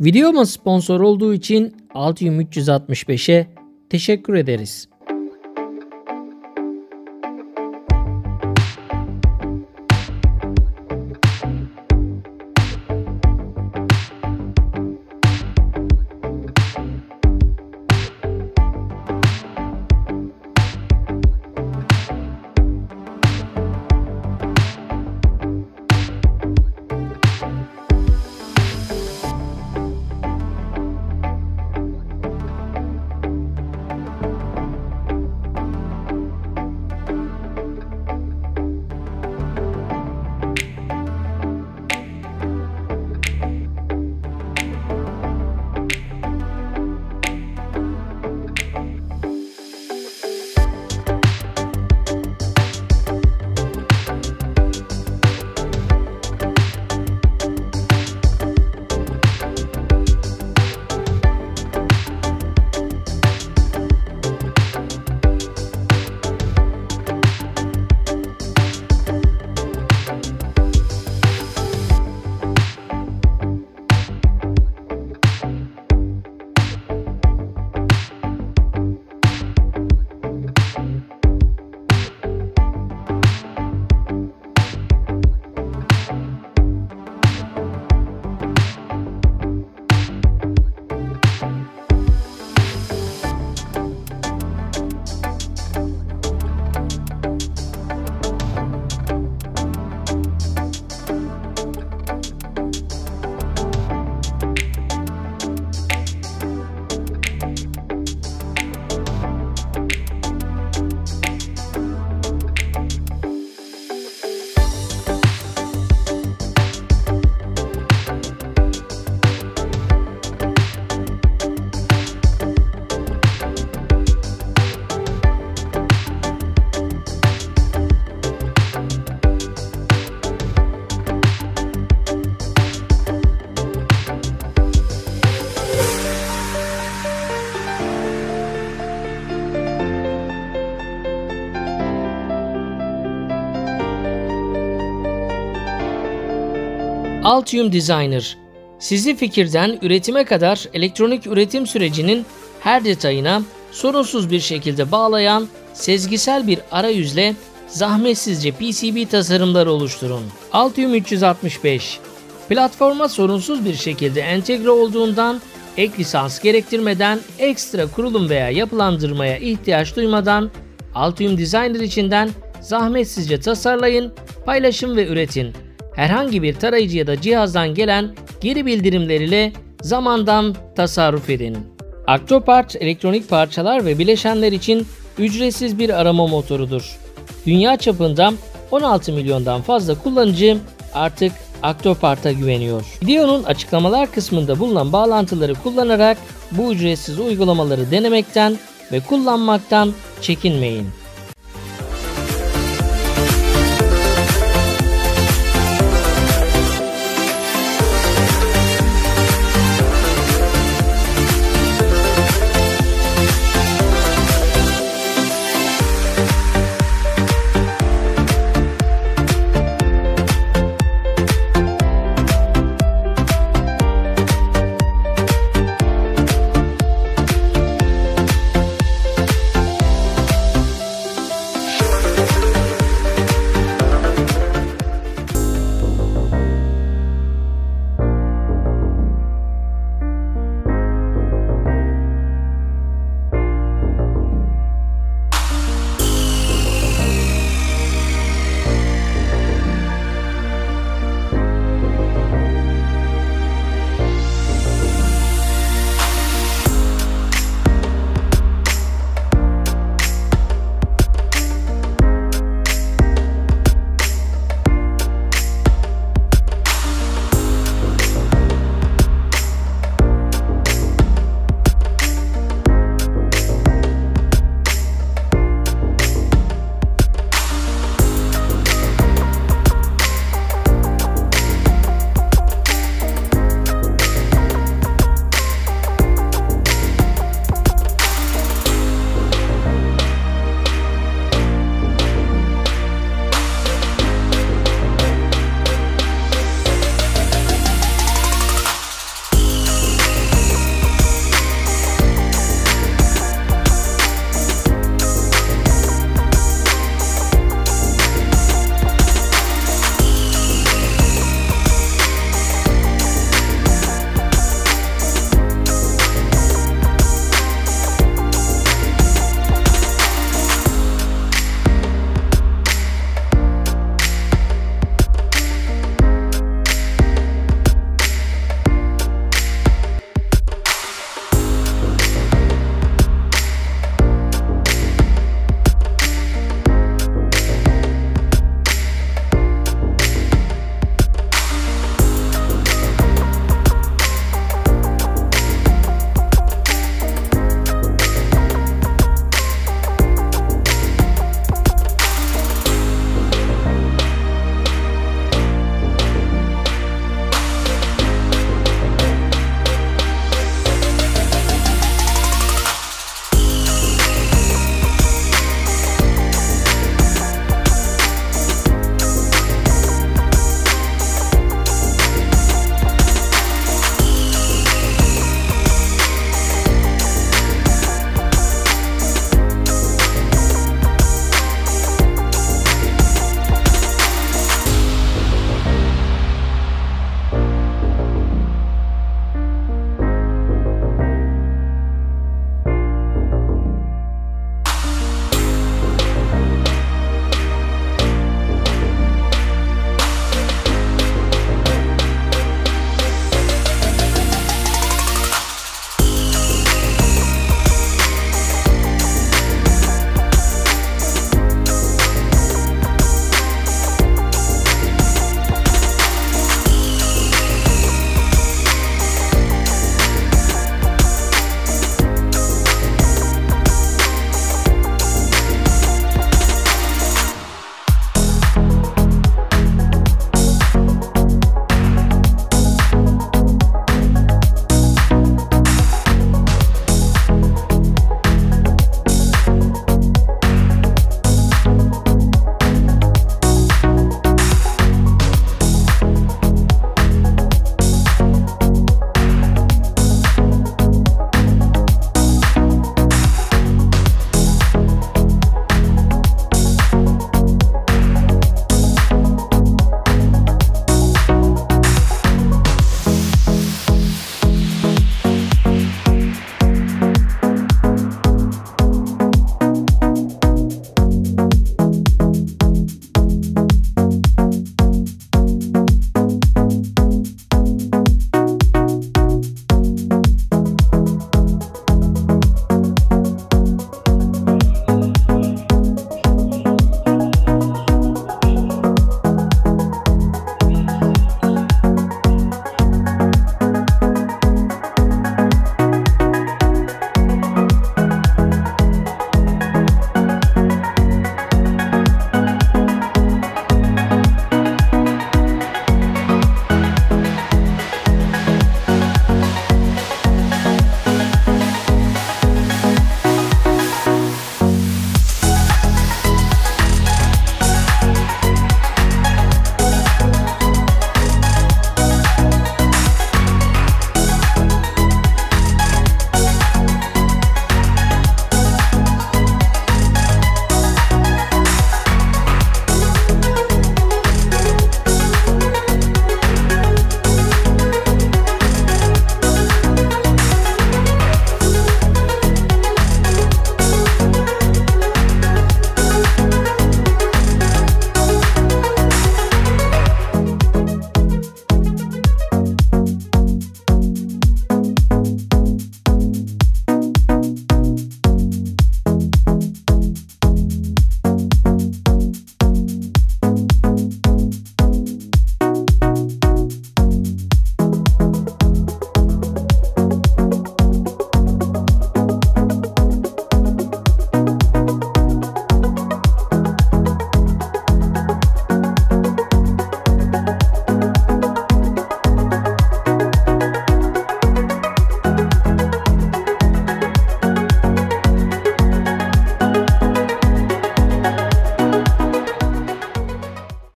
Videoma sponsor olduğu için Altium 365'e teşekkür ederiz. Altium Designer, sizi fikirden üretime kadar elektronik üretim sürecinin her detayına sorunsuz bir şekilde bağlayan sezgisel bir arayüzle zahmetsizce PCB tasarımları oluşturun. Altium 365, platforma sorunsuz bir şekilde entegre olduğundan ek lisans gerektirmeden, ekstra kurulum veya yapılandırmaya ihtiyaç duymadan Altium Designer içinden zahmetsizce tasarlayın, paylaşın ve üretin. Herhangi bir tarayıcı ya da cihazdan gelen geri bildirimler ile zamandan tasarruf edin. Octopart elektronik parçalar ve bileşenler için ücretsiz bir arama motorudur. Dünya çapında 16 milyondan fazla kullanıcı artık Octopart'a güveniyor. Videonun açıklamalar kısmında bulunan bağlantıları kullanarak bu ücretsiz uygulamaları denemekten ve kullanmaktan çekinmeyin.